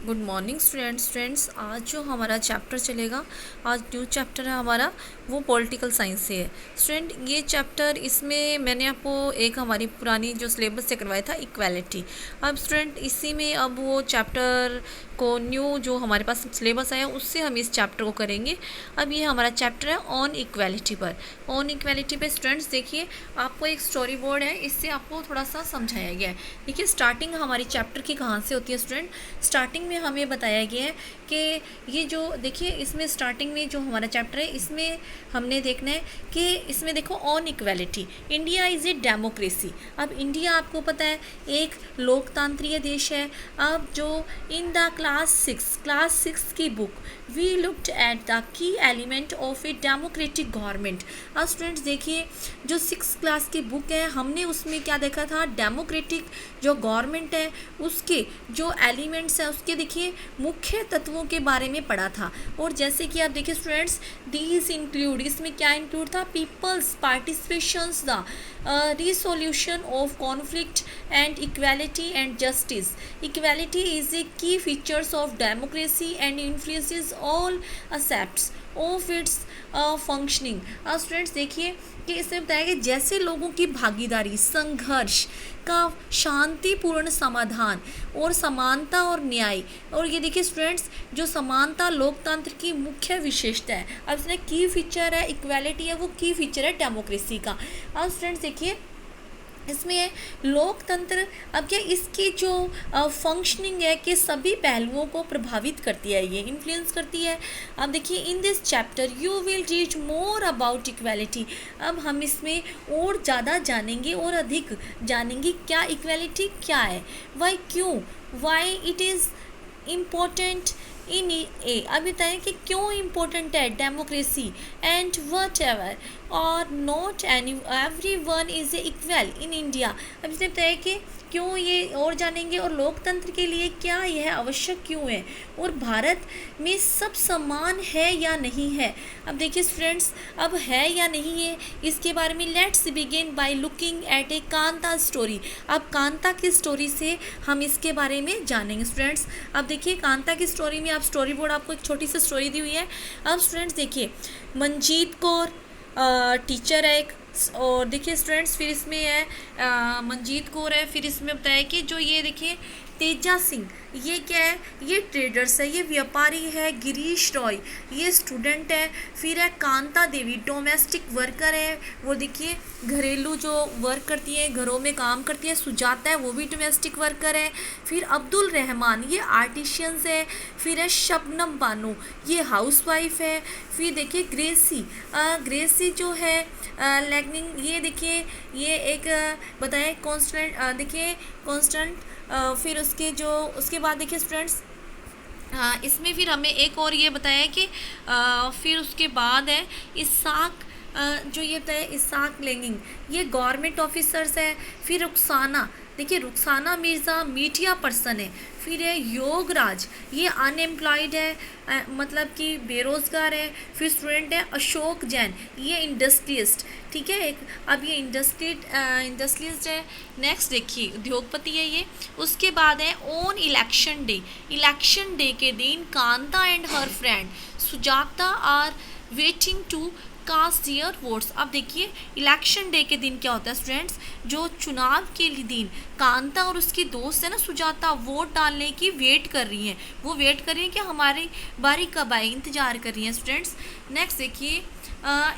Good morning students. आज जो हमारा चैप्टर चलेगा, आज न्यू चैप्टर है हमारा, वो पॉलिटिकल साइंस से है। स्टूडेंट ये चैप्टर, इसमें मैंने आपको एक हमारी पुरानी जो सिलेबस से करवाया था इक्वालिटी। अब स्टूडेंट इसी में अब वो चैप्टर को न्यू जो हमारे पास सिलेबस आया उससे हम इस चैप्टर को करेंगे। अब ये हमारा चैप्टर है ऑन इक्वालिटी पर। ऑन इक्वालिटी पे स्टूडेंट्स देखिए, आपको एक स्टोरी बोर्ड है, इससे आपको थोड़ा सा समझाया गया है। देखिए स्टार्टिंग हमारी चैप्टर की कहाँ से होती है स्टूडेंट। स्टार्टिंग में हमें बताया गया है कि ये जो देखिए, इसमें स्टार्टिंग में जो हमारा चैप्टर है इसमें हमने देखना है कि इसमें देखो on equality, India is a democracy. अब इंडिया आपको पता है एक लोकतांत्रिक देश है। अब जो इन द क्लास सिक्स की book we looked at the key element of a democratic government. अब स्टूडेंट्स देखिए, जो 6th क्लास की बुक है हमने उसमें क्या देखा था, डेमोक्रेटिक जो गवर्नमेंट है उसके जो एलिमेंट्स हैं, उसके देखिए मुख्य तत्वों के बारे में पढ़ा था। और जैसे कि आप देखिए स्टूडेंट्स, दीज इंक्लूड, इसमें क्या इंक्लूड था, people's participations, the resolution of conflict and equality and justice. Equality is a key features of democracy and influences all aspects of its functioning. अब स्टूडेंट्स देखिए कि इसमें बताया कि जैसे लोगों की भागीदारी, संघर्ष का शांतिपूर्ण समाधान और समानता और न्याय। और ये देखिए स्टूडेंट्स, जो समानता लोकतंत्र की मुख्य विशेषता है। अब इसमें की फीचर है इक्वालिटी है, वो की फीचर है डेमोक्रेसी का। अब स्टूडेंट्स देखिए इसमें है लोकतंत्र। अब क्या इसकी जो फंक्शनिंग है कि सभी पहलुओं को प्रभावित करती है, ये इन्फ्लुएंस करती है। अब देखिए in this chapter you will read more about equality. अब हम इसमें और ज़्यादा जानेंगे और अधिक जानेंगे क्या इक्वालिटी क्या है, वाई क्यों, why it is important in a. अब बताएं कि क्यों इम्पोर्टेंट है डेमोक्रेसी एंड वट एवर और not any every one is equal in India. अब इसने बताया कि क्यों ये और जानेंगे, और लोकतंत्र के लिए क्या यह आवश्यक क्यों है, और भारत में सब समान है या नहीं है। अब देखिए स्टूडेंट्स, अब है या नहीं है इसके बारे में let's begin by looking at A Kanta story. अब कांता की स्टोरी से हम इसके बारे में जानेंगे स्टूडेंट्स। अब देखिए कांता की स्टोरी में, आप स्टोरी बोर्ड आपको एक छोटी सी स्टोरी दी हुई है। अब स्टूडेंट्स देखिए, मंजीत कौर टीचर है एक, और देखिए स्टूडेंट्स फिर इसमें है मंजीत कौर है, फिर इसमें बताया कि जो ये देखिए तेजा सिंह, ये क्या है, ये ट्रेडर्स है, ये व्यापारी है। गिरीश रॉय ये स्टूडेंट है। फिर है कांता देवी डोमेस्टिक वर्कर है, वो देखिए घरेलू जो वर्क करती है, घरों में काम करती है। सुजाता है वो भी डोमेस्टिक वर्कर है। फिर अब्दुल रहमान ये आर्टिशियंस है। फिर है शबनम बानो ये हाउसवाइफ है। फिर देखिए ग्रेसी जो है लेगनिंग, ये देखिए ये एक बताए कॉन्स्टेंट, देखिए कॉन्स्टेंट। फिर उसके बाद देखिए स्टूडेंट्स, इसमें फिर हमें एक और ये बताया कि फिर उसके बाद है इसाक, जो ये बताया इसाक लेंगिंग ये गवर्नमेंट ऑफिसर्स है। फिर रुखसाना, देखिए रुखसाना मिर्ज़ा मीडिया पर्सन है। फिर है योगराज ये अनएम्प्लॉयड है, मतलब कि बेरोज़गार है। फिर स्टूडेंट है अशोक जैन ये इंडस्ट्रियलिस्ट, ठीक है एक। अब ये इंडस्ट्रियलिस्ट है। नेक्स्ट देखिए उद्योगपति है ये। उसके बाद है ऑन इलेक्शन डे के दिन Kanta and her friend Sujata are waiting to cast their votes. अब देखिए इलेक्शन डे के दिन क्या होता है स्टूडेंट्स, जो चुनाव के दिन कांता और उसकी दोस्त है ना सुजाता, वोट डालने की वेट कर रही हैं। वो वेट कर रही हैं कि हमारी बारी कब आए, इंतजार कर रही हैं स्टूडेंट्स। नेक्स्ट देखिए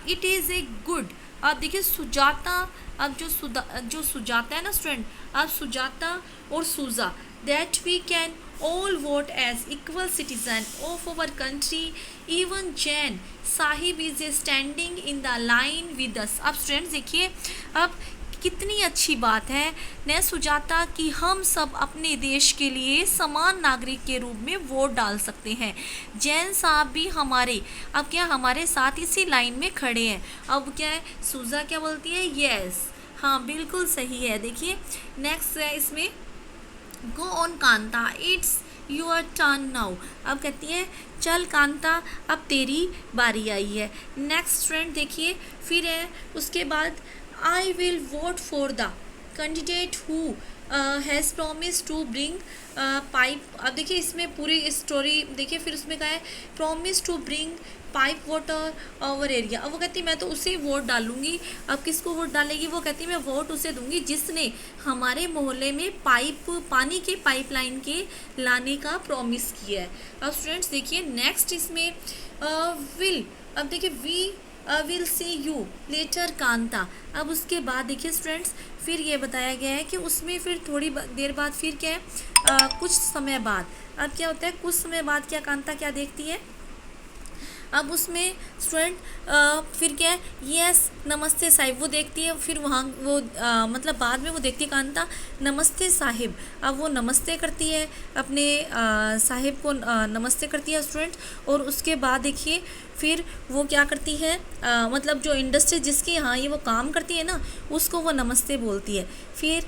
इट इज़ ए गुड। अब देखिए सुजाता, अब जो सुजाता है ना स्टूडेंट, अब सुजाता और Suja that we can all vote as equal citizen of our country, even Jain Sahib is standing in the line with us। अब स्टूडेंट्स देखिए, अब कितनी अच्छी बात है न सुजाता कि हम सब अपने देश के लिए समान नागरिक के रूप में वोट डाल सकते हैं। जैन साहब भी हमारे, अब क्या हमारे साथ इसी लाइन में खड़े हैं। अब क्या है सुजा क्या बोलती है, यस हाँ बिल्कुल सही है। देखिए नेक्स्ट है इसमें go on Kanta it's your turn now. अब कहती है चल कांता अब तेरी बारी आई है। नेक्स्ट फ्रेंड देखिए, फिर है उसके बाद I will vote for the candidate who has promise to bring pipe. अब देखिए इसमें पूरी स्टोरी देखिए, फिर उसमें कहा है promise to bring pipe water over area. अब वो कहती है मैं तो उसे वोट डालूंगी। अब किसको वोट डालेगी? वो कहती है मैं वोट उसे दूंगी जिसने हमारे मोहल्ले में पानी के पाइपलाइन के लाने का प्रॉमिस किया है। अब स्टूडेंट्स देखिए नेक्स्ट इसमें विल, अब देखिए we will see you later Kanta. अब उसके बाद देखिए स्टूडेंट्स फिर ये बताया गया है कि उसमें फिर थोड़ी देर बाद फिर क्या है, कुछ समय बाद, अब क्या होता है कुछ समय बाद क्या कांता क्या देखती है, अब उसमें स्टूडेंट फिर क्या है, यस नमस्ते साहिब वो देखती है। फिर वहाँ वो मतलब बाद में वो देखती है कांता नमस्ते साहिब। अब वो नमस्ते करती है अपने साहिब को, नमस्ते करती है स्टूडेंट। और उसके बाद देखिए फिर वो क्या करती है, मतलब जो इंडस्ट्री जिसके यहाँ ये वो काम करती है ना, उसको वो नमस्ते बोलती है। फिर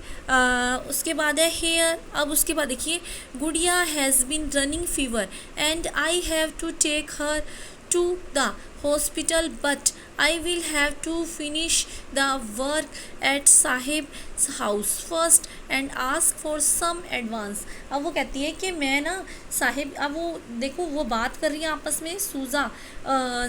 उसके बाद है हेयर। अब उसके बाद देखिए Gudiya has been running fever and I have to take her to the hospital, but I will have to finish the work at Sahib's house first and ask for some advance। अब वो कहती है कि मैं ना साहिब, अब वो देखो वो बात कर रही है आपस में, सूजा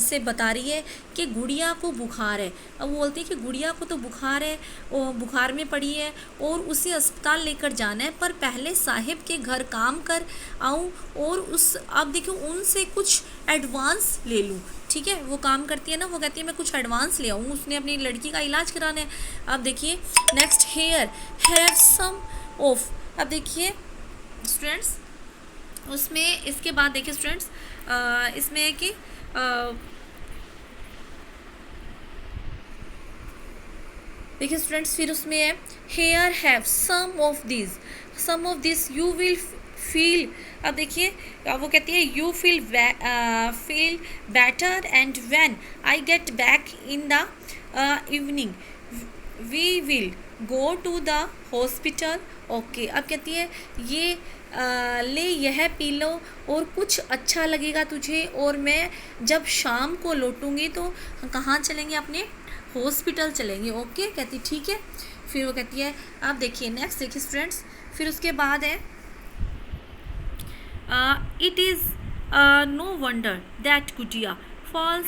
से बता रही है कि गुड़िया को बुखार है। अब वो बोलती है कि गुड़िया को तो बुखार है, वो बुखार में पड़ी है और उसे अस्पताल लेकर जाना है, पर पहले साहिब के घर काम कर आऊँ और उस, अब देखो उनसे कुछ एडवांस ले लूँ। ठीक है, वो काम करती है ना, वो कहती है मैं कुछ एडवांस ले आऊँ, उसने अपनी लड़की का इलाज कराना है। अब देखिए next here have some of. अब देखिए स्टूडेंट्स उसमें इसके बाद देखिए स्टूडेंट्स इसमें है कि देखिए स्टूडेंट्स फिर उसमें है here have some of this you will feel. अब देखिए वो कहती है you feel better and when I get back in the evening we will go to the hospital. Okay, अब कहती है ये ले यह पी लो और कुछ अच्छा लगेगा तुझे, और मैं जब शाम को लौटूंगी तो कहाँ चलेंगे, अपने हॉस्पिटल चलेंगे। ओके, कहती ठीक है। फिर वो कहती है, अब देखिए नेक्स्ट देखिए स्टूडेंट्स फिर उसके बाद है it is no wonder that Gudiya falls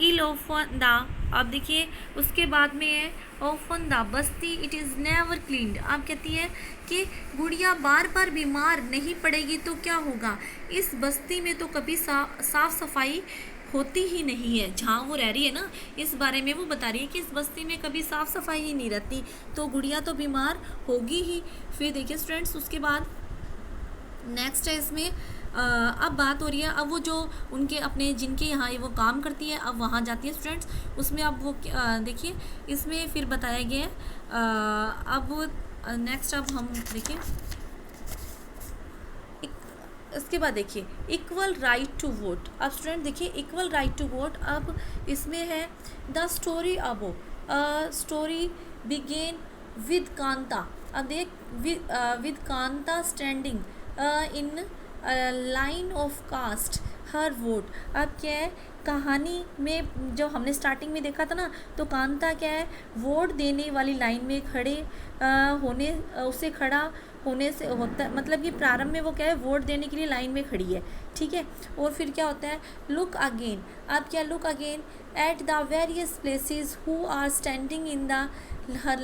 ill often the. अब देखिए उसके बाद में है often the basti it is never cleaned. अब कहती है कि गुड़िया बार बार बीमार नहीं पड़ेगी तो क्या होगा, इस बस्ती में तो कभी साफ सफाई होती ही नहीं है। जहाँ वो रह रही है ना, इस बारे में वो बता रही है कि इस बस्ती में कभी साफ़ सफाई ही नहीं रहती, तो गुड़िया तो बीमार होगी ही। फिर देखिए स्टूडेंट्स उसके बाद नेक्स्ट है इसमें अब बात हो रही है, अब वो जो उनके अपने जिनके यहाँ ये वो काम करती है अब वहाँ जाती है स्टूडेंट्स। उसमें अब वो देखिए इसमें फिर बताया गया है अब नेक्स्ट अब हम देखिए इसके बाद देखिए इक्वल राइट टू वोट। अब स्टूडेंट देखिए इक्वल राइट टू वोट, अब इसमें है the story above story begin with Kanta. अब देख with Kanta standing in line of cast her vote. अब क्या है कहानी में जो हमने स्टार्टिंग में देखा था ना, तो कांता क्या है वोट देने वाली लाइन में खड़े होने उसे खड़ा होने से होता, मतलब कि प्रारंभ में वो क्या है वोट देने के लिए लाइन में खड़ी है। ठीक है, और फिर क्या होता है लुक अगेन। अब क्या look again at the various places who are standing in the her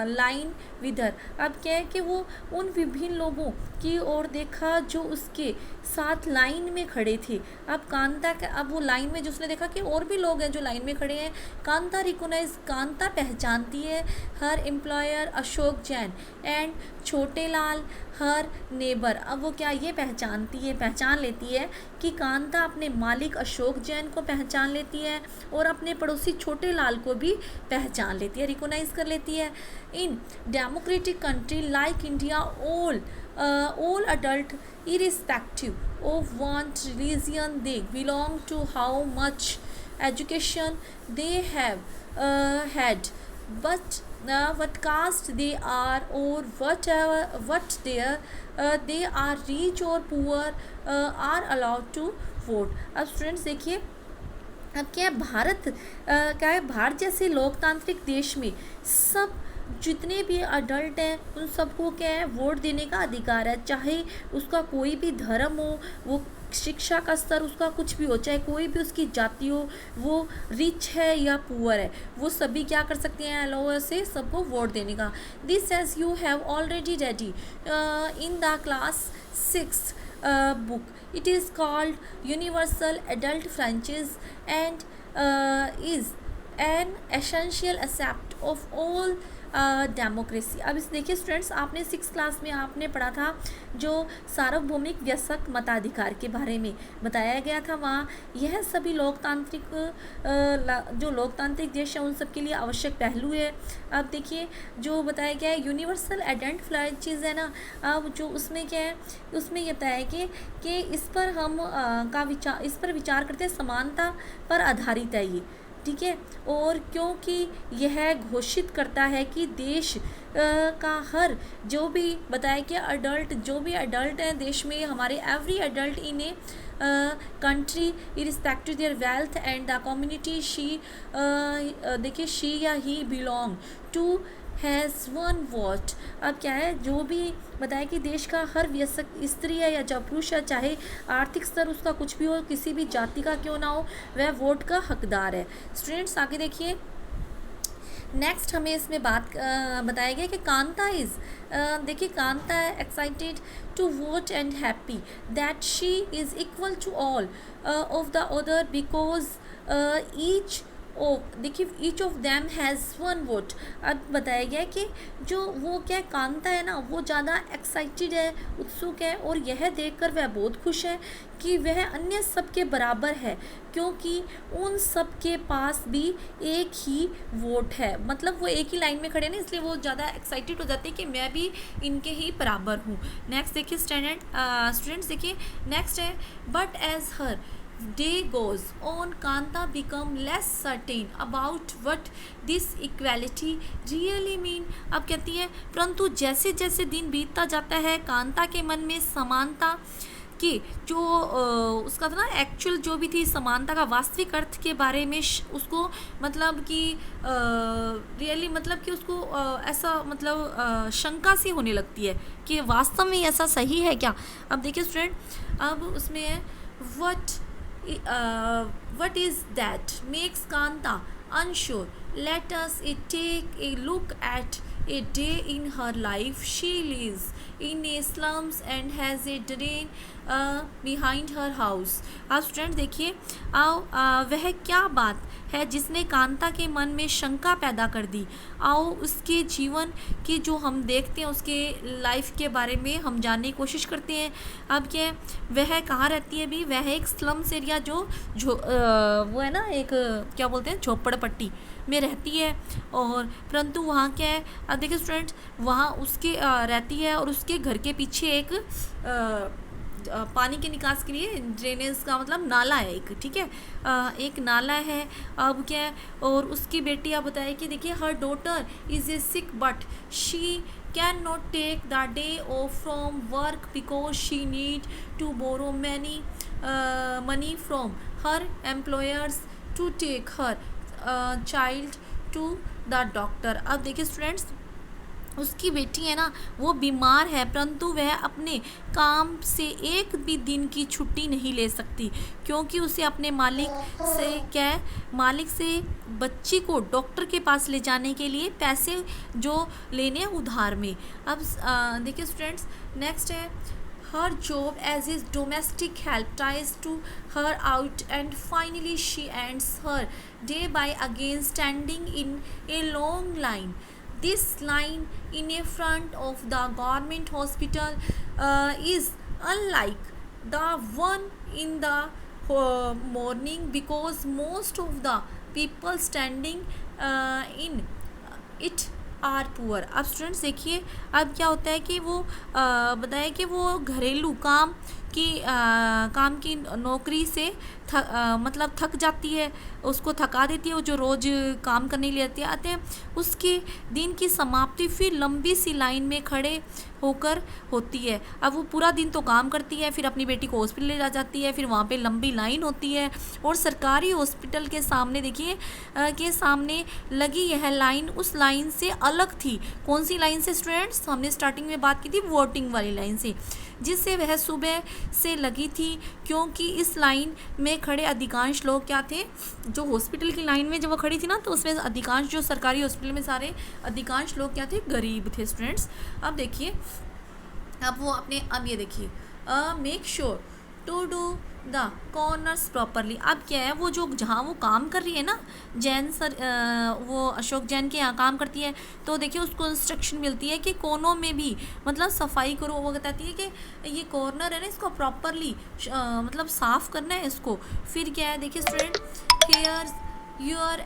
line with her. अब क्या है कि वो उन विभिन्न लोगों की ओर देखा जो उसके साथ लाइन में खड़े थे। अब कांता अब वो लाइन में जो उसने देखा कि और भी लोग हैं जो लाइन में खड़े हैं, कांता रिकोनाइज कांता पहचानती है हर एम्प्लॉयर अशोक जैन एंड छोटे लाल हर नेबर। अब वो क्या ये पहचान लेती है कि कांता अपने मालिक अशोक जैन को पहचान लेती है और अपने पड़ोसी छोटे लाल को भी पहचान लेती है, रिकोनाइज कर लेती है। In democratic country like India all adult irrespective of what religion they belong to, how much education they have had, but what caste they are or what they are rich or poor are allowed to vote। अब students देखिए अब क्या है भारत क्या है भारत जैसे लोकतांत्रिक देश में सब जितने भी अडल्ट हैं उन सबको क्या है, वोट देने का अधिकार है, चाहे उसका कोई भी धर्म हो, वो शिक्षा का स्तर उसका कुछ भी हो, चाहे कोई भी उसकी जाति हो, वो रिच है या पुअर है, वो सभी क्या कर सकते हैं, अलाउ से सबको वोट देने का। This as you have already ready in the class 6 book. It is called Universal Adult Franchise and is an essential aspect of all democracy. अब इस देखिए स्टूडेंट्स, आपने 6 क्लास में आपने पढ़ा था जो सार्वभौमिक वयस्क मताधिकार के बारे में बताया गया था। वहाँ यह सभी लोकतांत्रिक जो लोकतांत्रिक देश है उन सब के लिए आवश्यक पहलू है। अब देखिए जो बताया गया है यूनिवर्सल एडेंट फ्लैचेज है ना, अब जो उसमें क्या है, उसमें ये बताया है कि इस पर हम इस पर विचार करते हैं, समानता पर आधारित है ये, ठीक है। और क्योंकि यह घोषित करता है कि देश का हर जो भी बताया कि अडल्ट जो भी अडल्ट हैं देश में, हमारे every adult in a country irrespective their wealth and the community देखिए शी या he belong to has one vote. अब क्या है, जो भी बताया कि देश का हर वयस्क स्त्री है या जो पुरुष है, चाहे आर्थिक स्तर उसका कुछ भी हो, किसी भी जाति का क्यों ना हो, वह वोट का हकदार है। स्टूडेंट्स आगे देखिए, नेक्स्ट हमें इसमें बताया गया कि कांता इज़ देखिए कांता है excited to vote and happy that she is equal to all of the other because each देखिए each of them has one vote. अब बताया गया कि जो वो क्या कांता है ना, वो ज़्यादा एक्साइटेड है, उत्सुक है, और यह देखकर वह बहुत खुश है कि वह अन्य सब के बराबर है, क्योंकि उन सब के पास भी एक ही वोट है। मतलब वो एक ही लाइन में खड़े ना, इसलिए वो ज़्यादा एक्साइटेड हो जाते हैं कि मैं भी इनके ही बराबर हूँ। नेक्स्ट देखिए स्टूडेंट्स देखिए नेक्स्ट है, but as her day goes on, Kanta become less certain about what this equality really mean। अब कहती है, परंतु जैसे जैसे दिन बीतता जाता है कांता के मन में समानता की जो उसका था ना एक्चुअल जो भी थी समानता का वास्तविक अर्थ के बारे में उसको मतलब कि रियली मतलब कि उसको ऐसा मतलब शंका सी होने लगती है कि वास्तव में ऐसा सही है क्या। अब देखिए स्टूडेंट, अब उसमें है what is that makes Kanta unsure? Let us take a look at a day in her life. She lives in a slums and has a drain behind her house। अब स्टूडेंट देखिए, वह क्या बात है जिसने कांता के मन में शंका पैदा कर दी। आओ उसके जीवन की जो हम देखते हैं उसके लाइफ के बारे में हम जानने की कोशिश करते हैं। अब क्या वह कहाँ रहती है भी, वह एक स्लम्स एरिया जो वो है ना, एक क्या बोलते हैं झोपड़पट्टी में रहती है। और परंतु वहाँ क्या है, अब देखिए स्टूडेंट्स, वहाँ उसके रहती है और उसके घर के पीछे एक पानी के निकास के लिए ड्रेनेज का मतलब नाला है एक, ठीक है, एक नाला है। अब क्या है, और उसकी बेटी आप बताए कि देखिए her daughter is a sick but she can not take the day off from work because she need to borrow money from her employers to take her child to the doctor. अब देखिए students, उसकी बेटी है ना वो बीमार है, परंतु वह अपने काम से एक भी दिन की छुट्टी नहीं ले सकती, क्योंकि उसे अपने मालिक से बच्ची को डॉक्टर के पास ले जाने के लिए पैसे जो लेने उधार में। अब देखिए स्टूडेंट्स, नेक्स्ट है, her job as his domestic help ties to her out and finally she ends her day by again standing in a long line. This line in a front of the government hospital is unlike the one in the morning because most of the people standing in it are poor. अब students देखिए, अब क्या होता है कि वो बताया कि वो घरेलू काम की नौकरी से मतलब थक जाती है, उसको थका देती है, वो जो रोज़ काम करने के लिए आते हैं। उसके दिन की समाप्ति फिर लंबी सी लाइन में खड़े होकर होती है। अब वो पूरा दिन तो काम करती है, फिर अपनी बेटी को हॉस्पिटल ले जाती है, फिर वहाँ पे लंबी लाइन होती है और सरकारी हॉस्पिटल के सामने देखिए के सामने लगी यह लाइन उस लाइन से अलग थी। कौन सी लाइन से स्टूडेंट्स? हमने स्टार्टिंग में बात की थी वोटिंग वाली लाइन से, जिससे वह सुबह से लगी थी, क्योंकि इस लाइन में खड़े अधिकांश लोग क्या थे? जो हॉस्पिटल की लाइन में जब वो खड़ी थी ना, तो उसमें अधिकांश जो सरकारी हॉस्पिटल में सारे अधिकांश लोग क्या थे? गरीब थे स्टूडेंट्स। अब देखिए, अब वो अपने, अब ये देखिए, make sure to do the corners properly. अब क्या है, वो जो जहाँ वो काम कर रही है ना, जैन सर, वो अशोक जैन के यहाँ काम करती है, तो देखिए उसको इंस्ट्रक्शन मिलती है कि कोनों में भी मतलब सफाई करो। वो बताती है कि ये कॉर्नर है ना, इसको प्रॉपरली मतलब साफ़ करना है इसको। फिर क्या है, देखिए student, here your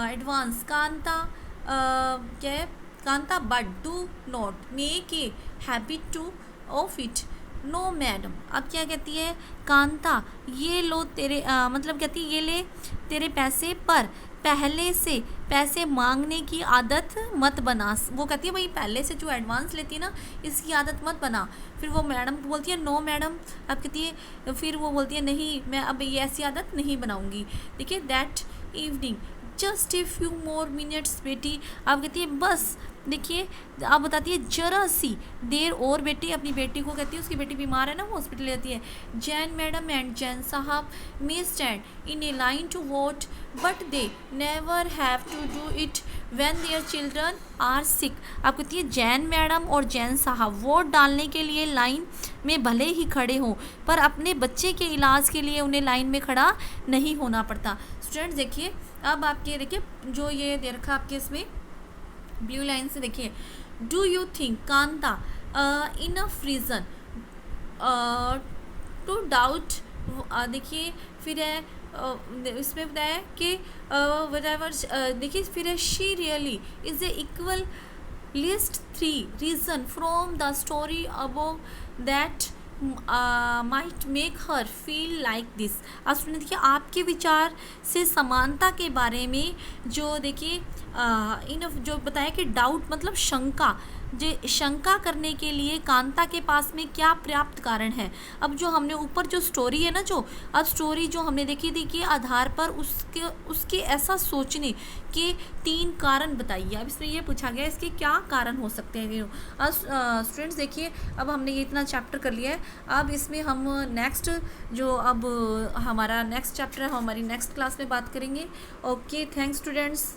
advance Kanta, क्या है Kanta, but do not make a habit to of it. No madam. अब क्या कहती है, कांता ये लो तेरे मतलब कहती है ये ले तेरे पैसे, पर पहले से पैसे मांगने की आदत मत बना। वो कहती है भाई पहले से जो एडवांस लेती है ना, इसकी आदत मत बना। फिर वो मैडम बोलती है नो मैडम। अब कहती है, फिर वो बोलती है नहीं, मैं अब ये ऐसी आदत नहीं बनाऊंगी। देखिए that evening just a few more minutes बेटी। अब कहती है बस, देखिए आप बताती है जरा सी देर और बेटी, अपनी बेटी को कहती है, उसकी बेटी बीमार है ना, वो हॉस्पिटल जाती है। Jain madam and Jain sahab may stand in a line to vote, but they never have to do it when their children are sick. आप कहती है जैन मैडम और जैन साहब वोट डालने के लिए लाइन में भले ही खड़े हों, पर अपने बच्चे के इलाज के लिए उन्हें लाइन में खड़ा नहीं होना पड़ता। स्टूडेंट्स देखिए, अब आपके देखिए जो ये दे रखा आपके इसमें ब्लू लाइन से, देखिए do you think Kanta enough reason to doubt. देखिए फिर है इसमें बताया कि देखिए फिर है she really is a equal list 3 reason from the story above that might make her feel like this. अब सुनिए, देखिए आपके विचार से समानता के बारे में जो देखिए इन जो बताया कि डाउट मतलब शंका, जो शंका करने के लिए कांता के पास में क्या पर्याप्त कारण है। अब जो हमने ऊपर जो स्टोरी है ना, जो अब स्टोरी जो हमने देखी थी कि आधार पर उसके ऐसा सोचने के 3 कारण बताइए। अब इसमें ये पूछा गया इसके क्या कारण हो सकते हैं। अब स्टूडेंट्स देखिए, अब हमने ये इतना चैप्टर कर लिया है, अब इसमें हम नेक्स्ट जो अब हमारा नेक्स्ट चैप्टर है, हमारी नेक्स्ट क्लास में बात करेंगे। Okay, thanks students.